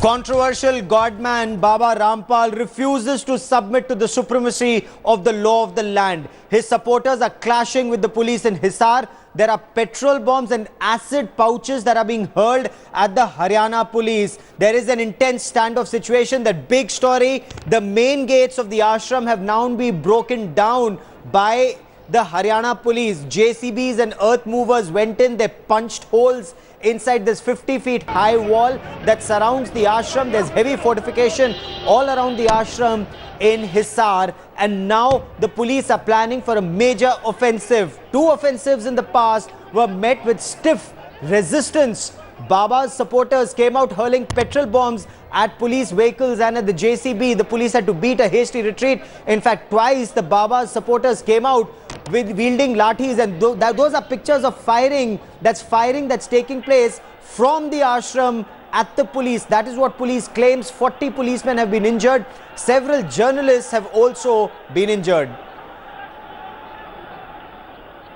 Controversial godman Baba Rampal refuses to submit to the supremacy of the law of the land. His supporters are clashing with the police in Hisar. There are petrol bombs and acid pouches that are being hurled at the Haryana police. There is an intense standoff situation. That big story. The main gates of the ashram have now been broken down by the Haryana police. JCBs and earth movers went in. They punched holes inside this 50 feet high wall that surrounds the ashram. There's heavy fortification all around the ashram in Hisar, and now the police are planning for a major offensive. Two offensives in the past were met with stiff resistance. Baba's supporters came out hurling petrol bombs at police vehicles and at the JCB. The police had to beat a hasty retreat. In fact, twice the Baba's supporters came out with wielding lathis, and those are pictures of firing that's taking place from the ashram at the police. That is what police claims. 40 policemen have been injured. Several journalists have also been injured.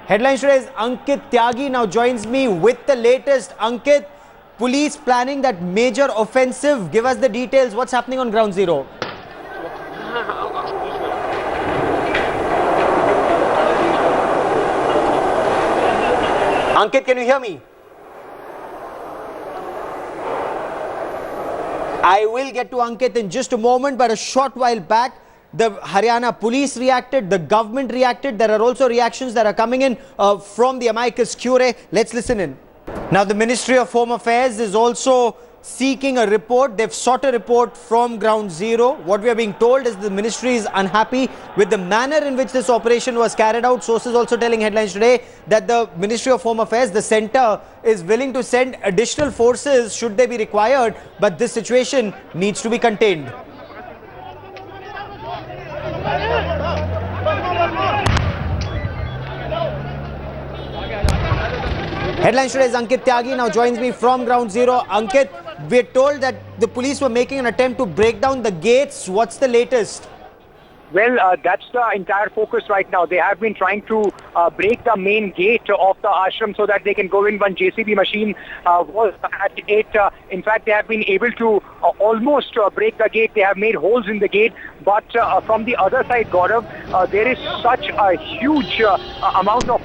Headlines today is Ankit Tyagi now joins me with the latest. Ankit, police planning that major offensive. Give us the details. What's happening on ground zero? Ankit, can you hear me? I will get to Ankit in just a moment, but a short while back, the Haryana police reacted, the government reacted. There are also reactions that are coming in from the amicus curiae. Let's listen in. Now, the Ministry of Home Affairs is also seeking a report. They've sought a report from ground zero. What we are being told is the ministry is unhappy with the manner in which this operation was carried out. Sources also telling headlines today that the Ministry of Home Affairs, the centre, is willing to send additional forces should they be required, but this situation needs to be contained. Headlines today is Ankit Tyagi now joins me from ground zero. Ankit, we're told that the police were making an attempt to break down the gates. What's the latest? Well, that's the entire focus right now. They have been trying to break the main gate of the ashram so that they can go in. One JCB machine was at it. In fact, they have been able to almost break the gate. They have made holes in the gate. But from the other side, Gaurav, there is such a huge amount of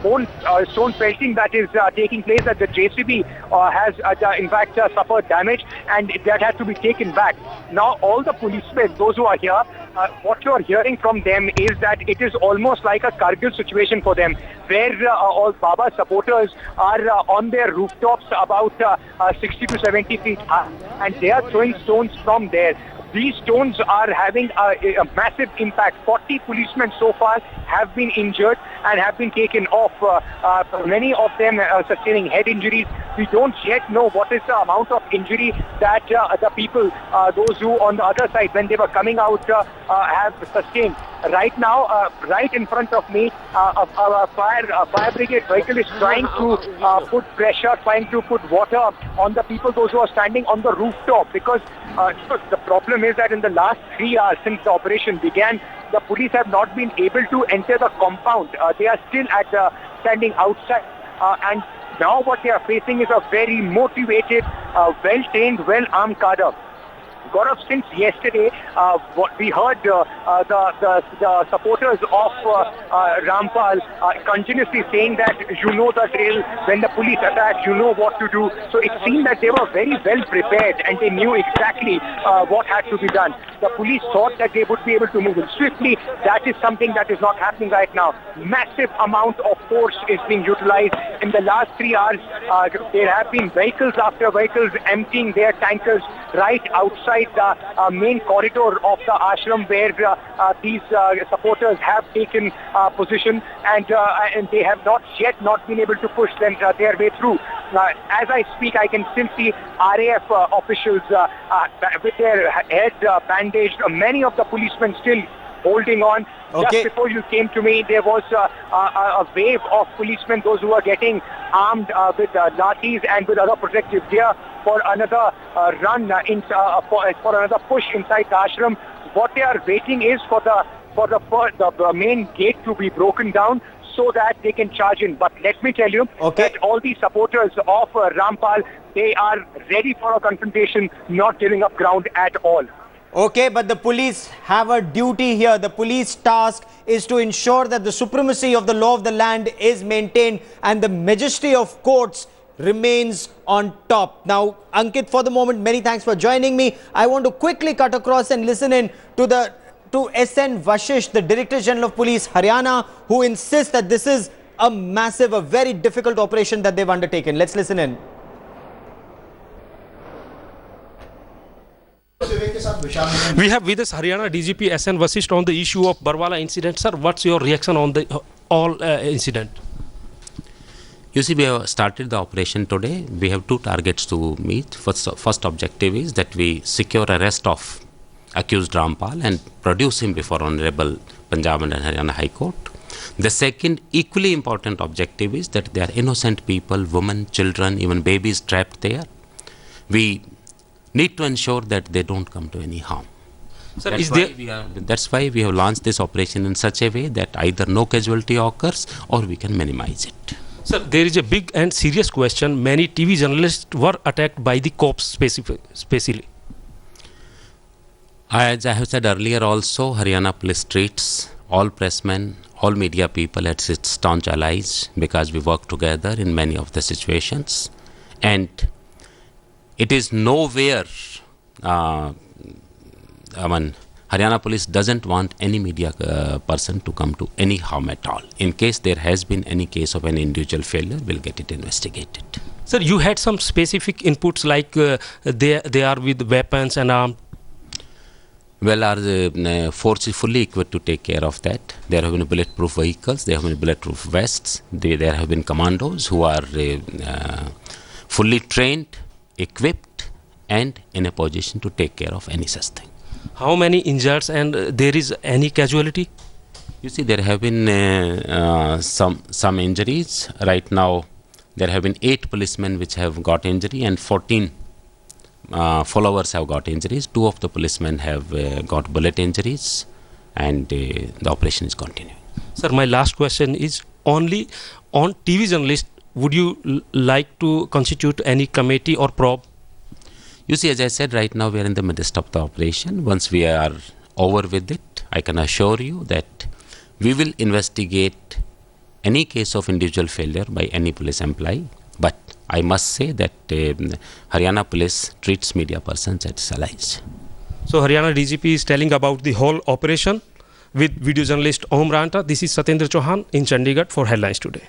stone pelting that is taking place that the JCB has, in fact, suffered damage, and that has to be taken back. Now, all the policemen, those who are here, what you are hearing from them is that it is almost like a Kargil situation for them, where all Baba supporters are on their rooftops about 60 to 70 feet high, and they are throwing stones from there. These stones are having a massive impact. 40 policemen so far have been injured and have been taken off. Many of them sustaining head injuries. We don't yet know what is the amount of injury that the people, those who on the other side, when they were coming out, have sustained. Right now, right in front of me, a fire brigade vehicle is trying to put pressure, trying to put water on the people, those who are standing on the rooftop, because the problem is that in the last 3 hours since the operation began, the police have not been able to enter the compound. They are still standing outside, and now what they are facing is a very motivated, well-trained, well-armed cadre. Gaurav, since yesterday, what we heard the supporters of Rampal continuously saying that you know the drill, when the police attack, you know what to do. So it seemed that they were very well prepared and they knew exactly what had to be done. The police thought that they would be able to move in swiftly. That is something that is not happening right now. Massive amount of force is being utilized. In the last 3 hours, there have been vehicles after vehicles emptying their tankers right outside the main corridor of the ashram, where these supporters have taken position, and they have not yet been able to push them their way through. As I speak, I can still see RAF officials with their head bandaged. Many of the policemen still holding on. Okay. Just before you came to me, there was a wave of policemen, those who are getting armed with lathis and with other protective gear for another run, for another push inside the ashram. What they are waiting is for the main gate to be broken down so that they can charge in. But let me tell you that all the supporters of Rampal, they are ready for a confrontation, not giving up ground at all. Okay, but the police have a duty here. The police task is to ensure that the supremacy of the law of the land is maintained and the majesty of courts remains on top. Now, Ankit, for the moment, many thanks for joining me. I want to quickly cut across and listen in to SN Vashish, the Director General of Police, Haryana, who insists that this is a massive, a very difficult operation that they've undertaken. Let's listen in. We have with us Haryana DGP SN Vasisht on the issue of Barwala incident. Sir, what's your reaction on the incident? You see, we have started the operation today. We have two targets to meet. First objective is that we secure arrest of accused Rampal and produce him before Honorable Punjab and Haryana High Court. The second equally important objective is that there are innocent people, women, children, even babies trapped there. We need to ensure that they don't come to any harm. Sir, that's why we have launched this operation in such a way that either no casualty occurs or we can minimize it. Sir, there is a big and serious question. Many TV journalists were attacked by the cops specially. As I have said earlier also, Haryana police treats all pressmen, all media people as its staunch allies because we work together in many of the situations. And it is nowhere, Haryana police doesn't want any media person to come to any harm at all. In case there has been any case of an individual failure, we'll get it investigated. Sir, you had some specific inputs like they are with weapons and armed. Well, our force is fully equipped to take care of that. There have been bulletproof vehicles, there have been bulletproof vests, there have been commandos who are fully trained, equipped and in a position to take care of any such thing. How many injured and there is any casualty? You see, there have been some injuries. Right now, there have been 8 policemen which have got injury and 14 followers have got injuries. 2 of the policemen have got bullet injuries and the operation is continuing. Sir, my last question is only on TV journalists, would you like to constitute any committee or probe? You see, as I said, right now we are in the midst of the operation. Once we are over with it, I can assure you that we will investigate any case of individual failure by any police employee. But I must say that Haryana police treats media persons as allies. So Haryana DGP is telling about the whole operation with video journalist Om Ranta. This is Satyendra Chauhan in Chandigarh for Headlines Today.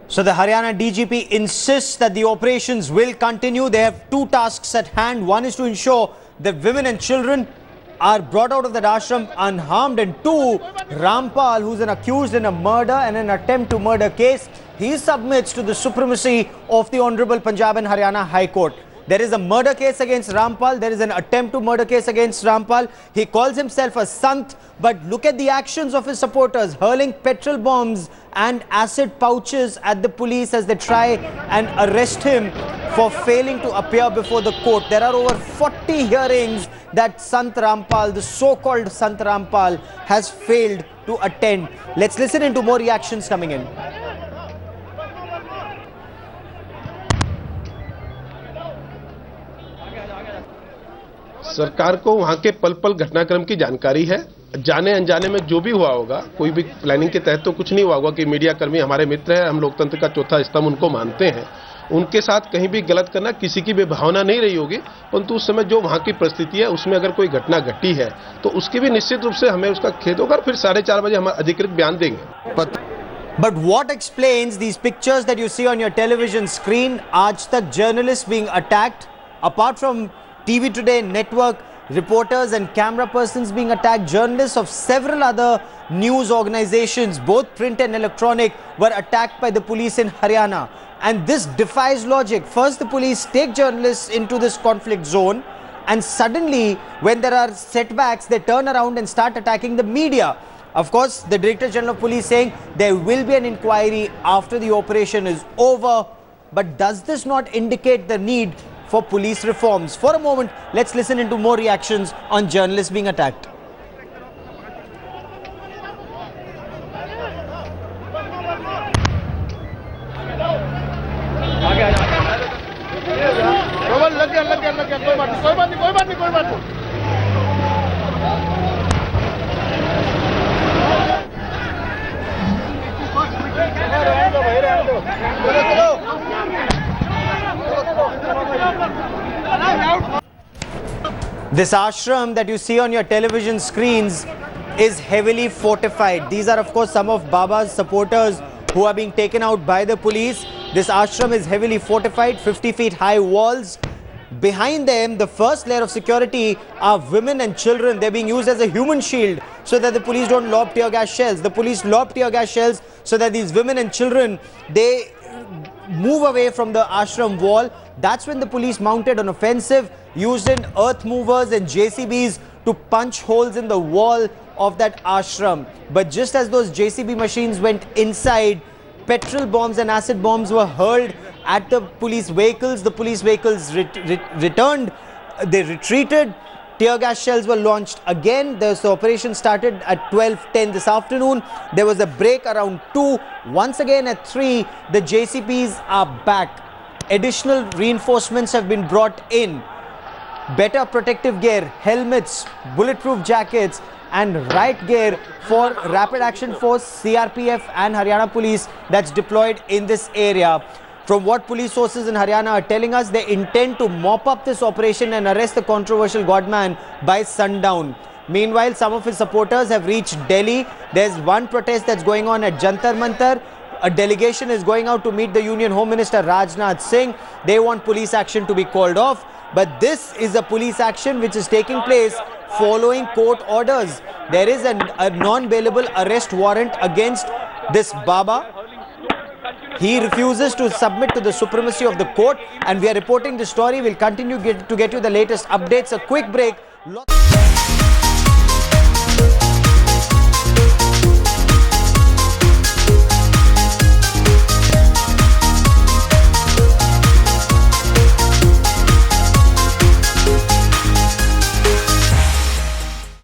So the Haryana DGP insists that the operations will continue. They have 2 tasks at hand. One is to ensure that women and children are brought out of that ashram unharmed, and 2, Rampal, who's an accused in a murder and an attempt to murder case, he submits to the supremacy of the Honorable Punjab and Haryana High Court. There is a murder case against Rampal. There is an attempt to murder case against Rampal. He calls himself a Sant, but look at the actions of his supporters, hurling petrol bombs and acid pouches at the police as they try and arrest him for failing to appear before the court. There are over 40 hearings that Sant Rampal, the so-called Sant Rampal, has failed to attend. Let's listen into more reactions coming in. सरकार को वहां के पल पल घटनाक्रम की जानकारी है। जाने अनजाने में जो भी हुआ होगा, कोई भी प्लानिंग के तहत तो कुछ नहीं हुआ होगा कि मीडिया कर्मी हमारे मित्र हैं, हम लोकतंत्र का चौथा स्तंभ उनको मानते हैं, उनके साथ कहीं भी गलत करना किसी की भी भावना नहीं रही होगी। परंतु उस समय जो वहां की परिस्थिति है उसमें अगर कोई घटना घटी है तो उसकी भी निश्चित रूप से हमें उसका खेद होगा और फिर 4:30 बजे हम अधिकृत बयान देंगे। But what explains these pictures that you see on your television screen? Aaj Tak journalists being attacked, apart from TV Today network, reporters and camera persons being attacked, journalists of several other news organizations, both print and electronic, were attacked by the police in Haryana. And this defies logic. First, the police take journalists into this conflict zone, and suddenly, when there are setbacks, they turn around and start attacking the media. Of course, the Director General of Police saying there will be an inquiry after the operation is over. But does this not indicate the need for police reforms? For a moment, let's listen into more reactions on journalists being attacked. This ashram that you see on your television screens is heavily fortified. These are of course some of Baba's supporters who are being taken out by the police. This ashram is heavily fortified, 50 feet high walls. Behind them, the first layer of security are women and children. They're being used as a human shield so that the police don't lob tear gas shells. The police lob tear gas shells so that these women and children, they move away from the ashram wall. That's when the police mounted an offensive, used in earth movers and JCBs to punch holes in the wall of that ashram. But just as those JCB machines went inside, petrol bombs and acid bombs were hurled at the police vehicles. The police vehicles returned, they retreated. Tear gas shells were launched again. The operation started at 12:10 this afternoon. There was a break around 2. Once again at 3, the JCBs are back. Additional reinforcements have been brought in. Better protective gear, helmets, bulletproof jackets and riot gear for Rapid Action Force, CRPF and Haryana Police that's deployed in this area. From what police sources in Haryana are telling us, they intend to mop up this operation and arrest the controversial godman by sundown. Meanwhile, some of his supporters have reached Delhi. There's one protest that's going on at Jantar Mantar. A delegation is going out to meet the Union Home Minister Rajnath Singh. They want police action to be called off. But this is a police action which is taking place following court orders. There is a non-bailable arrest warrant against this Baba. He refuses to submit to the supremacy of the court, and we are reporting the story. We'll continue to get you the latest updates. A quick break.